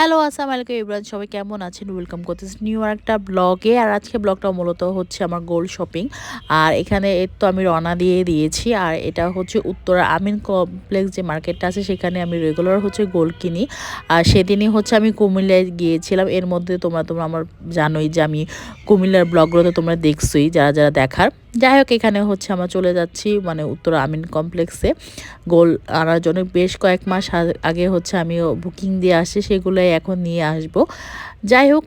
Hello, আসসালামু আলাইকুম everyone, সবাই কেমন আছেন? ওয়েলকাম করতেছি নিউ একটা ব্লগে। আর আজকে ব্লগটা মূলত হচ্ছে আমার গোল্ড শপিং। আর এখানে তো আমি রওনা দিয়ে দিয়েছি। আর এটা হচ্ছে উত্তরা আমিন কমপ্লেক্স যে মার্কেটটা আছে, সেখানে আমি রেগুলার হচ্ছে গোল্ড কিনি। আর সেদিনই হচ্ছে আমি কুমিল্লায় গিয়েছিলাম। এর মধ্যে তোমরা আমার জানোই যে আমি কুমিল্লার ব্লগগুলো তো তোমরা দেখছোই, যারা যারা দেখার। যাই হোক, এখানে হচ্ছে আমরা চলে যাচ্ছি মানে উত্তরা আমিন কমপ্লেক্সে গোল আনার জন্য। বেশ কয়েক মাস আগে হচ্ছে আমি বুকিং দিয়ে আসছি, সেগুলোই এখন নিয়ে আসব। যাই হোক,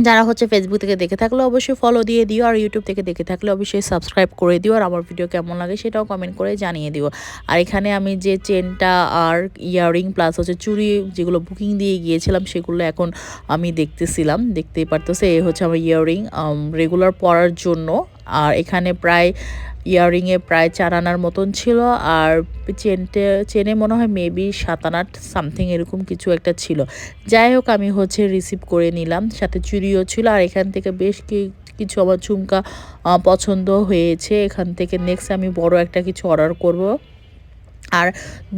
যারা হচ্ছে ফেসবুক থেকে দেখে থাকলে অবশ্যই ফলো দিয়ে দিও, আর ইউটিউব থেকে দেখে থাকলে অবশ্যই সাবস্ক্রাইব করে দিও, আর আমার ভিডিও কেমন লাগে সেটাও কমেন্ট করে জানিয়ে দিও। আর এখানে আমি যে চেনটা আর ইয়াররিং প্লাস হচ্ছে চুড়ি যেগুলো বুকিং দিয়ে গিয়েছিলাম, সেগুলো এখন আমি দেখতেছিলাম, দেখতেই পারতেছে। এই হচ্ছে আমার ইয়াররিং রেগুলার পরার জন্য। আর এখানে প্রায় ইয়াররিংয়ে প্রায় 4 আনার মতন ছিল। আর চেনে মনে হয় মেবি 7 আনা সামথিং এরকম কিছু একটা ছিল। যাই হোক, আমি হচ্ছে রিসিভ করে নিলাম, সাথে চুড়িও ছিল। আর এখান থেকে বেশ কিছু আমার ঝুমকা পছন্দ হয়েছে। এখান থেকে নেক্সট আমি বড় একটা কিছু অর্ডার করব। আর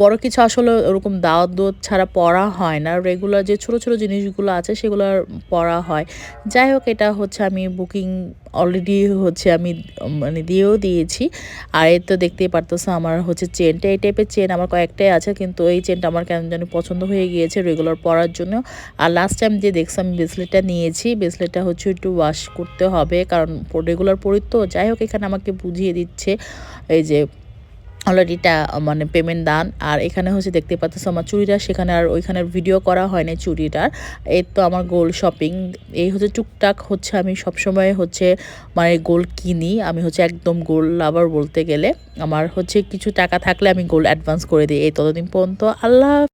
বড় কিছু আসলে ওরকম দাওয়াত দোত ছাড়া পরা হয় না, রেগুলার যে ছোট ছোট জিনিসগুলো আছে সেগুলো পরা হয়। যাই হোক, এটা হচ্ছে আমি বুকিং অলরেডি হচ্ছে আমি মানে দিয়েও দিয়েছি। আর এই তো দেখতেই পারতেছো আমার হচ্ছে চেনটা, এই টাইপের চেন আমার কয়েকটাই আছে, কিন্তু এই চেনটা আমার কেন জানি পছন্দ হয়ে গিয়েছে রেগুলার পরার জন্য। আর লাস্ট টাইম যে দেখছি আমি ব্রেসলেটটা নিয়েছি, ব্রেসলেটটা হচ্ছে একটু ওয়াশ করতে হবে, কারণ রেগুলার পরি তো। যাই হোক, এখানে আমাকে বুঝিয়ে দিচ্ছে এই যে অলরেডিটা মানে পেমেন্ট দান। আর এখানে হচ্ছে দেখতে পাচ্ছ আমার চুড়িটা, সেখানে আর ওইখানের ভিডিও করা হয় না চুড়িটার। এই তো আমার গোল্ড শপিং, এই হচ্ছে টুকটাক হচ্ছে আমি সবসময় হচ্ছে মানে গোল্ড কিনি। আমি হচ্ছে একদম গোল্ড লাভার বলতে গেলে। আমার হচ্ছে কিছু টাকা থাকলে আমি গোল্ড অ্যাডভান্স করে দিই। এই ততদিন পর্যন্ত আল্লাহ।